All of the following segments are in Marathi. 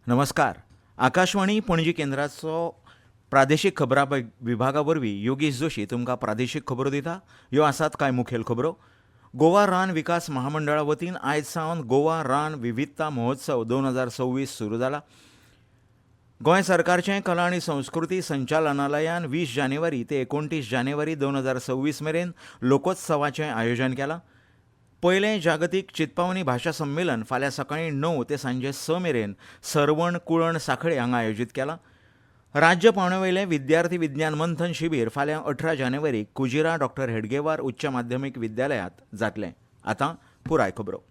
नमस्कार. आकाशवाणी पणजी केंद्राचो प्रादेशीक खबरां विभागा वरवीं योगेश जोशी तुमकां प्रादेशीक खबरो दिता. ह्यो आसात कांय मुखेल खबरो. गोवा रान विकास महामंडळा वतीन आयज सावन गोवा रान विविधता महोत्सव 2026 सुरू जाला. गोंय सरकारचे कला आनी संस्कृती संचालनालयान 20 जानेवारी ते 29 जानेवारी 2026 मेरेन लोकोत्सवाचें आयोजन केलां. पयलें जागतीक चित्पावनी भाशा संमेलन फाल्यां सकाळीं 9 ते सांजे 6 मेरेन सरवण कुळण सांखळे हांगा आयोजीत केलां. राज्य पावंड्यावयलें विद्यार्थी विज्ञान मंथन शिबीर फाल्यां 18 जानेवारीक कुजिरा डॉ हेडगेवार उच्च माध्यमीक विद्यालयांत जातलें. आतां पुराय खबरो.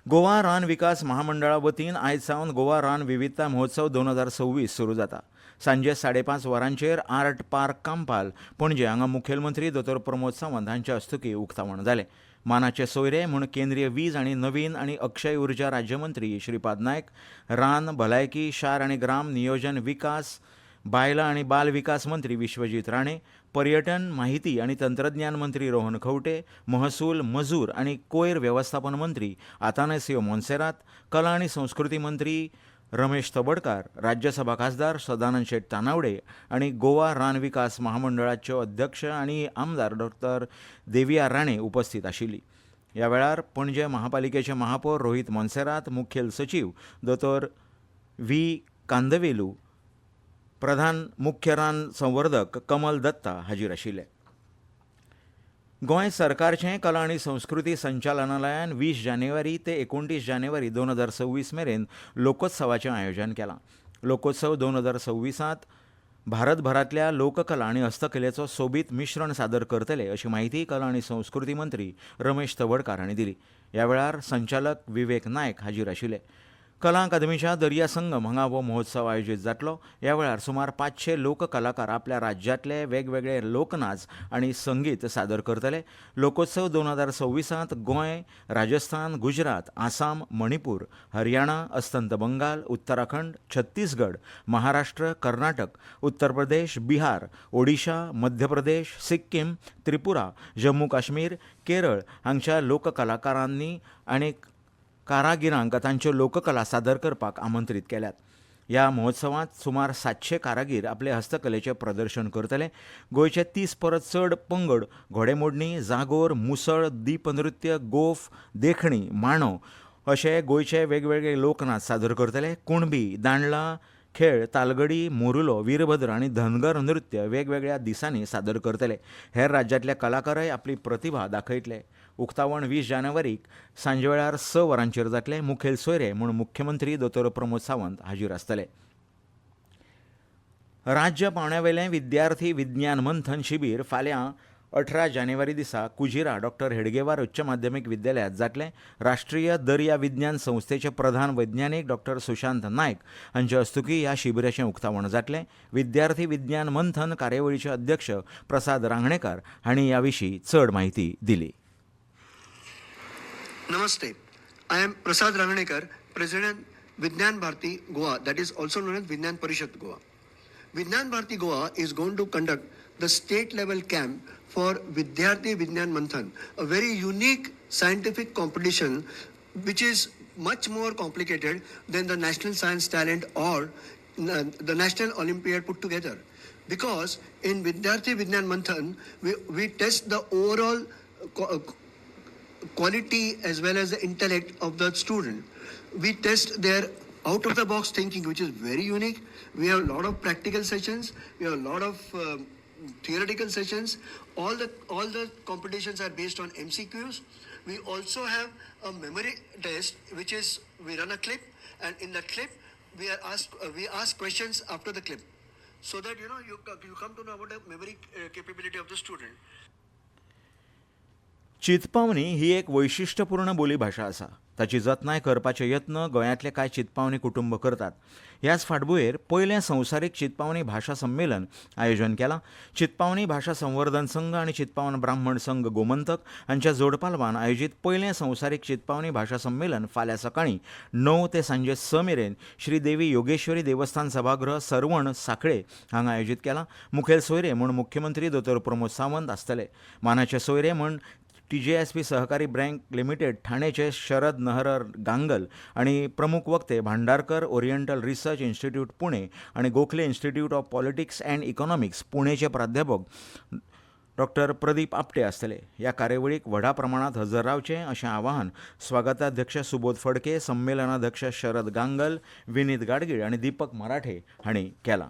गोवा रान विकास महामंडळा वतीन आयज सावन गोवा रान विविधता महोत्सव 2026 सुरू जाता. सांजे 5:30 वरांचेर आर्ट पार्क कांपाल पणजे हांगा मुखेलमंत्री दोतोर प्रमोद सावंत हांच्या हस्तुकीं उक्तावण जालें. मानाचे सोयरे म्हूण केंद्रीय वीज आनी नवीन आनी अक्षय उर्जा राज्यमंत्री श्रीपाद नायक, रान भलायकी शार आनी ग्राम नियोजन विकास, बायलां आनी बाल विकास मंत्री विश्वजीत राणे, पर्यटन माहिती आनी तंत्रज्ञान मंत्री रोहन खंवटे, महसूल मजूर आनी कोयर वेवस्थापन मंत्री आतानासियो मोन्सेरात, कला आनी संस्कृती मंत्री रमेश तबडकार, राज्यसभा खासदार सदानंद शेट तानावडे आनी गोवा रान विकास महामंडळाच्यो अध्यक्ष आनी आमदार डॉ देविया राणे उपस्थित आशिल्लीं. ह्या वेळार पणजे महापालिकेचे महापौर रोहित मोन्सेरात, मुखेल सचीव दोतोर व्ही कांदवेलू, प्रधान मुख्य रान संवर्धक कमल दत्ता हाजीर आशिल्ले. गोंय सरकारचें कला आनी संस्कृती संचालनालयान 20 जानेवारी ते 29 जानेवारी 2026 मेरेन लोकोत्सवाचें आयोजन केलां. लोकोत्सव 2026त भारतभरांतल्या लोककला आनी हस्तकलेचो सोबीत मिश्रण सादर करतले अशी माहिती कला आनी संस्कृती मंत्री रमेश तवडकार हांणी दिली. ह्या वेळार संचालक विवेक नायक हाजीर आशिल्ले. कला अकादमीच्या दर्या संगम हांगा हो महोत्सव आयोजीत जातलो. ह्या वेळार सुमार 500 लोककलाकार आपल्या राज्यांतले वेगवेगळे लोकनाच आनी संगीत सादर करतले. लोकोत्सव 2026त गोंय, राजस्थान, गुजरात, आसाम, मणिपूर, हरियाणा, अस्तंत बंगाल, उत्तराखंड, छत्तीसगड, महाराष्ट्र, कर्नाटक, उत्तर प्रदेश, बिहार, ओडिशा, मध्य प्रदेश, सिक्कीम, त्रिपुरा, जम्मू काश्मीर, केरळ हांगच्या लोककलाकारांनी आनी कारागिरांक तांच्यो लोककला सादर करपाक आमंत्रीत केल्यात. ह्या महोत्सवांत सुमार 700 कारागीर आपले हस्तकलेचें प्रदर्शन करतले. गोंयचे 30 परस चड पंगड घोडेमोडणी, जागोर, मुसळ, दीपनृत्य, गोफ, देखणी, मांडो अशे गोंयचे वेगवेगळे लोकनाच सादर करतले. कुणबी, दांडला खेळ, तालगडी, मोरुलो, वीरभद्र आनी धनगर नृत्य वेगवेगळ्या दिसांनी सादर करतले. हेर राज्यांतले कलाकारय आपली प्रतिभा दाखयतले. उक्तावण 20 जानेवारीक सांजे वेळार 6 वरांचेर जातले. मुखेल सोयरे म्हूण मुख्यमंत्री दोतोर प्रमोद सावंत हाजीर आसतले. राज्य पावंड्यावयलें विद्यार्थी विज्ञान मंथन शिबीर फाल्यां 18 जानेवारी दिसा कुजिरा डॉ हेडगेवार उच्च माध्यमीक विद्यालयांत जातलें. राष्ट्रीय दर्या विज्ञान संस्थेचे प्रधान वैज्ञानीक डॉ सुशांत नायक हांचे हस्तुकीं ह्या शिबिराचें उक्तावण जातलें. विद्यार्थी विज्ञान मंथन कार्यावळीचे अध्यक्ष प्रसाद रांगणेकार हांणी ह्या विशीं चड माहिती दिली. Namaste. I am Prasad Ranganekar, President Vignan Bharati Goa, that is also known as Vignan Parishad Goa. Vignan Bharati Goa is going to conduct the state level camp for Vidyarthi Vignan Manthan, a very unique scientific competition which is much more complicated than the National Science Talent or the National Olympiad put together. Because in Vidyarthi Vignan Manthan, we test the overall quality as well as the intellect of the student. We test their out of the box thinking, which is very unique. We have a lot of practical sessions, we have a lot of theoretical sessions. All the competitions are based on MCQs. We also have a memory test, which is we run a clip, and in that clip we ask questions after the clip, so that you come to know about the memory capability of the student. चितपावनी ही एक वैशिश्टपूर्ण बोलीभाशा आसा. ताची जतनाय करपाचे यत्न गोंयांतले कांय चितपावनी कुटुंब करतात. ह्याच फाटभुंयेर पयलें संवसारीक चितपावनी भाशा संमेलन आयोजन केलां. चितपावनी भाशा संवर्धन संघ आनी चितपावन ब्राह्मण संघ गोमंतक हांच्या जोडपालवान आयोजीत पयलें संवसारीक चितपावनी भाशा संमेलन फाल्यां सकाळीं 9 ते सांजे 6 मेरेन श्री देवी योगेश्वरी देवस्थान सभागृह सरवण सांखळे हांगा आयोजीत केलां. मुखेल सोयरे म्हूण मुख्यमंत्री दोतोर प्रमोद सावंत आसतले. मानाचे सोयरे म्हूण TJSP सहकारी बँक लिमिटेड ठाणेचे शरद नहर गांगल आणि प्रमुख वक्ते Bhandarkar oriental research institute Pune आणि Gokhale institute of politics and economics पुणेचे प्राध्यापक डॉक्टर प्रदीप आपटे आसतले. ह्या कार्यावळीक व्हडा प्रमाणात हजर रावचें अशें आवाहन स्वागताध्यक्ष सुबोध फडके, संमेलनाध्यक्ष शरद गांगल, विनीत गाडगीळ आनी दीपक मराठे हांणी केलां.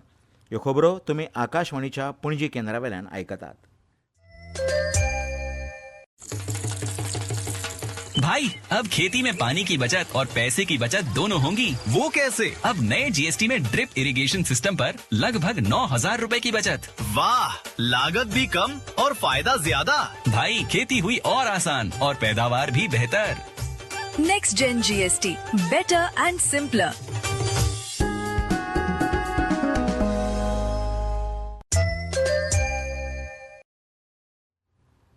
ह्यो खबरो तुमी आकाशवाणीच्या पणजी केंद्रावेल्यान आयकतात. भाई अब खेती में पानी की बचत और पैसे की बचत दोनों होंगी. वो कैसे? अब नए जीएसटी में ड्रिप इरिगेशन सिस्टम पर लगभग 9,000 रुपए की बचत. वाह, लागत भी कम और फायदा ज्यादा. भाई खेती हुई और आसान और पैदावार भी बेहतर. Next Gen GST, better and simpler.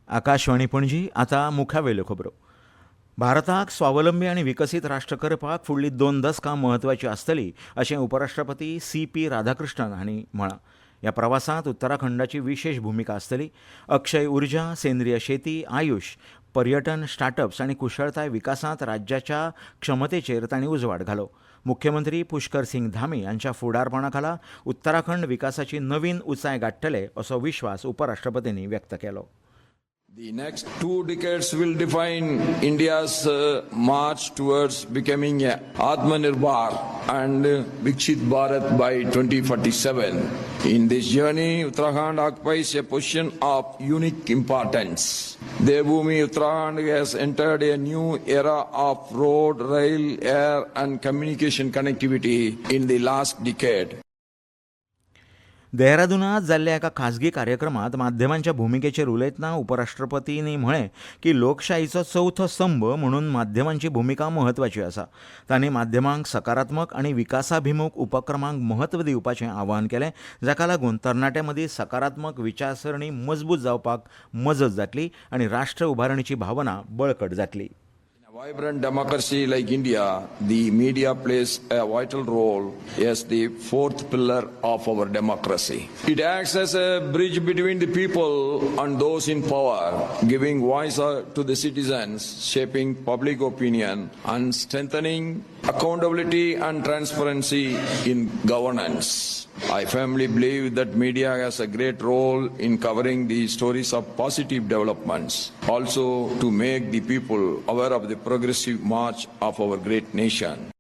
Akashvani Panaji आतां मुखावेल्यो खबरो. भारताक स्वावलंबी आनी विकसीत राष्ट्र करपाक फुडलीं 2 दशकां म्हत्वाचीं आसतलीं अशें उपराष्ट्रपती CP राधाकृष्णन हांणी म्हळां. ह्या प्रवासांत उत्तराखंडाची विशेष भुमिका आसतली. अक्षय उर्जा, सेंद्रीय शेती, आयुष, पर्यटन, स्टार्टअप्स आनी कुशळताय विकासांत राज्याच्या क्षमतेचेर तांणी उजवाड घालो. मुख्यमंत्री पुष्कर सिंग धामी हांच्या फुडारपणा खाला उत्तराखंड विकासाची नवीन उंचाय गाठतले असो विश्वास उपराष्ट्रपतींनी व्यक्त केलो. The next 2 decades will define India's march towards becoming a Atmanirbhar and Viksit Bharat by 2047. In this journey, Uttarakhand occupies a position of unique importance. Devbhoomi Uttarakhand has entered a new era of road, rail, air and communication connectivity in the last decade. देहरादूनात जाल्ल्या एका खाजगी कार्यक्रमात माध्यमांच्या भुमिकेचेर उलयतना उपराष्ट्रपतींनी म्हळें की लोकशायेचो चवथो स्तंभ म्हणून माध्यमांची भुमिका म्हत्वाची आसा. तांणी माध्यमांक सकारात्मक आनी विकासाभिमुख उपक्रमांक म्हत्व दिवपाचें आवाहन केलें, जाका लागून तरणाट्यां मदीं सकारात्मक विचारसरणी मजबूत जावपाक मजत जातली आनी राष्ट्र उबारणीची भावना बळकट जातली. In a vibrant democracy like India, the media plays a vital role as the fourth pillar of our democracy. It acts as a bridge between the people and those in power, giving voice to the citizens, shaping public opinion, and strengthening accountability and transparency in governance. I firmly believe that media has a great role in covering the stories of positive developments, also to make the people aware of the progressive march of our great nation.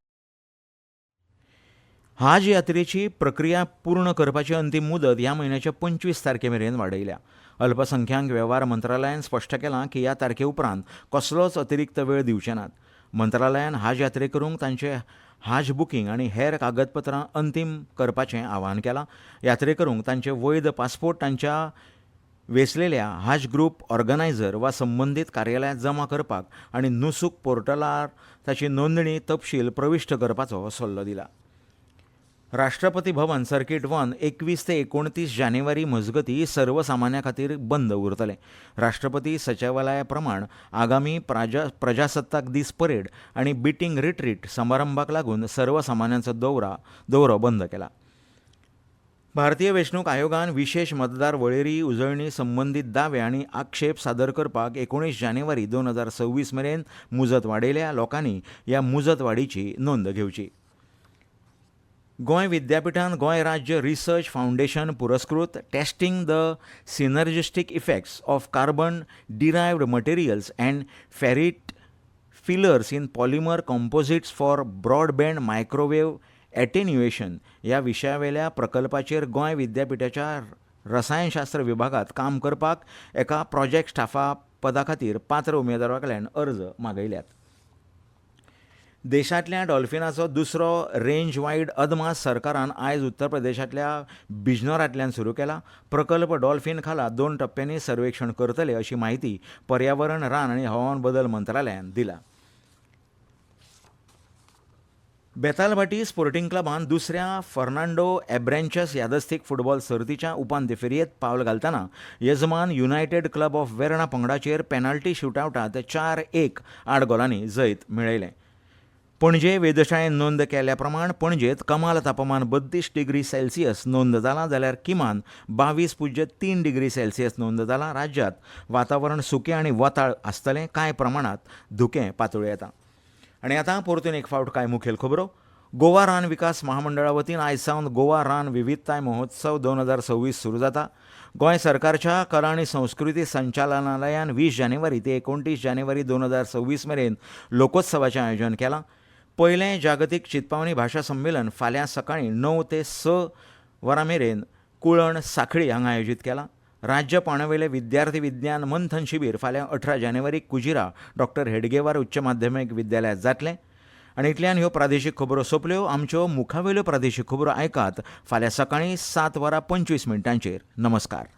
हाज यात्रेची प्रक्रिया पूर्ण करपाची अंतीम मुदत ह्या म्हयन्याच्या 25 तारखेमेरेन वाडयल्या. अल्पसंख्याक वेव्हार मंत्रालयान स्पश्ट केलां की ह्या तारखे उपरांत कसलोच अतिरिक्त वेळ दिवचे नात. मंत्रालयान हाज यात्रे करूंक तांचे हाज बुकींग आनी हेर कागदपत्रां अंतीम करपाचें आवाहन केलां. यात्रेकरूंक तांचे वैध पासपोर्ट तांच्या वेंचलेल्या हाज ग्रुप ऑर्गनायझर वा संबंदीत कार्यालयांत जमा करपाक आनी नुसूक पोर्टलार ताची नोंदणी तपशील प्रविश्ट करपाचो सल्लो दिला. राष्ट्रपती भवन सर्कीट 1 21 ते 29 जानेवारी मजगतीं सर्वसामान्यां खातीर बंद उरतलें. राष्ट्रपती सचिवालया प्रमाण आगामी प्रजासत्ताक दीस परेड आनी बिटींग रिट्रीट समारंभाक लागून सर्वसामान्यांचो दौरो बंद केला. भारतीय वेंचणूक आयोगान विशेष मतदार वळेरी उजळणी संबंदीत दावे आनी आक्षेप सादर करपाक 19 जानेवारी 2026 मेरेन मुजत वाडयल्या. लोकांनी ह्या मुजत वाडीची नोंद घेवची. गोंय विद्यापीठान गोंय राज्य रिसर्च फावंडेशन पुरस्कृत testing the synergistic effects of carbon derived materials and ferrite fillers in polymer composites for broadband microwave attenuation ह्या विशयावेल्या प्रकल्पाचेर गोंय विद्यापीठाच्या रसायनशास्त्र विभागात काम करपाक एका प्रोजेक्ट स्टाफा पदा खातीर पात्र उमेदवारा कडल्यान अर्ज मागयल्यात. देशांतल्या डॉल्फिनाचो दुसरो रेंज वायड अदमास सरकारान आयज उत्तर प्रदेशांतल्या बिजनोरांतल्यान सुरू केला. प्रकल्प डॉल्फिन खाला 2 टप्प्यांनी सर्वेक्षण करतले अशी माहिती पर्यावरण, रान आनी हवामान बदल मंत्रालयान दिला. बेतालबाटी स्पोर्टिंग क्लबान दुसऱ्या फर्नांडो एब्रँचस यादस्तीक फुटबॉल सर्तीच्या उपांत्य फेरयेत पावल घालतना येजमान युनायटेड क्लब ऑफ वेर्णा पंगडाचेर पेनाल्टी शूटआवटांत 4-1 आड गोलांनी जैत मेळयलें. पणजे वेधशाळेन नोंद केल्ल्या प्रमाण पणजेत कमाल तापमान 32 डिग्री सेल्सियस नोंद जालां जाल्यार किमान 22.3 डिग्री सेल्सियस नोंद जालां. राज्यांत वातावरण सुकें आनी वताळ आसतलें, कांय प्रमाणात धुकें पातळी येता. आनी आतां परतून एक फावट कांय मुखेल खबरो. गोवा रान विकास महामंडळा वतीन आयज सावन गोवा रान विविधताय महोत्सव 2026 सुरू जाता. गोंय सरकारच्या कला आनी संस्कृती संचालनालयान 20 जानेवारी ते 29 जानेवारी 2026 मेरेन लोकोत्सवाचें आयोजन केलां. पयलें जागतीक चित्पावनी भाशा संमेलन फाल्यां सकाळीं 9 ते 6 वरां मेरेन कुळण सांखळी हांगा आयोजीत केलां. राज्य पांवड्यावयले विद्यार्थी विज्ञान मंथन शिबीर फाल्यां 18 जानेवारीक कुजिरा डॉ. हेडगेवार उच्च माध्यमीक विद्यालयात जातलें. आनी इतल्यान ह्यो प्रादेशीक खबरो सोंपल्यो. आमच्यो मुखावेल्यो प्रादेशीक खबरो आयकात फाल्यां सकाळीं 7:25 नमस्कार.